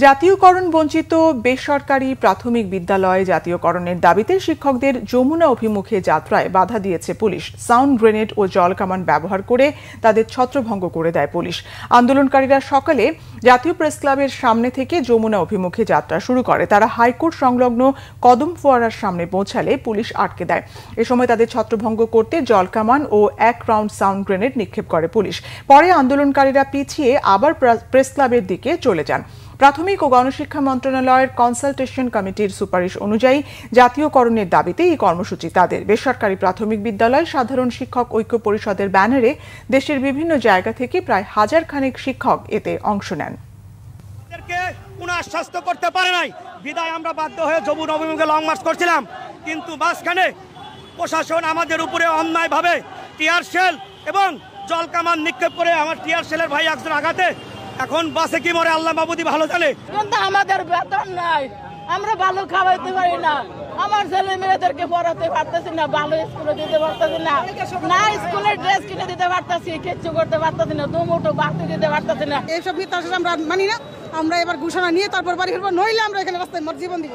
জাতীয়করণ বঞ্চিত বেসরকারি প্রাথমিক বিদ্যালয়ে জাতীয়করণের দাবিতে শিক্ষকদের যমুনা অভিমুখে যাত্রায় বাধা দিয়েছে পুলিশ। সাউন্ড গ্রেনেড ও জল কামান ব্যবহার করে তাদের ছত্রভঙ্গ করে দেয় পুলিশ। আন্দোলনকারীরা সকালে জাতীয় প্রেস ক্লাবের সামনে থেকে যমুনা অভিমুখে যাত্রা শুরু করে। তারা হাইকোর্ট সংলগ্ন কদম ফোয়ারার সামনে পৌঁছালে পুলিশ আটকে দেয়। এ সময় তাদের ছত্রভঙ্গ করতে জল কামান ও 1 রাউন্ড সাউন্ড গ্রেনেড নিক্ষেপ করে পুলিশ। পরে আন্দোলনকারীরা পিছিয়ে আবার প্রেস ক্লাবের দিকে চলে যান। প্রাথমিক ও গণশিক্ষা মন্ত্রণালয়ের কনসালটেশন কমিটির সুপারিশ অনুযায়ী জাতীয়করণের দাবিতে এই কর্মসূচি তাদের। বেসরকারি প্রাথমিক বিদ্যালয় সাধারণ শিক্ষক ঐক্য পরিষদের ব্যানারে দেশের বিভিন্ন জায়গা থেকে প্রায় 1000 খানেক শিক্ষক এতে অংশ নেন। কোনো আশ্বস্ত করতে পারে নাই বিদায় আমরা বাধ্য হয়ে যমুনা অভিমুখে লং মার্চ করছিলাম, কিন্তু মাঝখানে প্রশাসন আমাদের উপরে অন্যায়ভাবে টিয়ার শেল এবং জল কামান নিক্ষেপ করে আমার টিয়ার শেলের ভাই একজন আঘাতে এখন বাসে কি মরে আল্লাহ মাবুদি ভালো জানে। কিন্তু আমাদের বেতন নাই, আমরা ভালো খাওয়াইতে পারি না, আমার ছেলে মেয়েদেরকে পড়াতে পারতেছি না, ভালো স্কুলে দিতে পারতেছি না, না স্কুলের ড্রেস কিনে দিতে পারতেছি, কিচ্ছু করতে পারতেছি না, দুমুঠো বাতি দিতে পারতেছি না। এইসব মিথ্যা আমরা মানি না। আমরা এবার ঘোষণা নিয়ে তারপর বাড়ি ফিরবো, নইলে আমরা এখানে রাস্তায় জীবন দিব।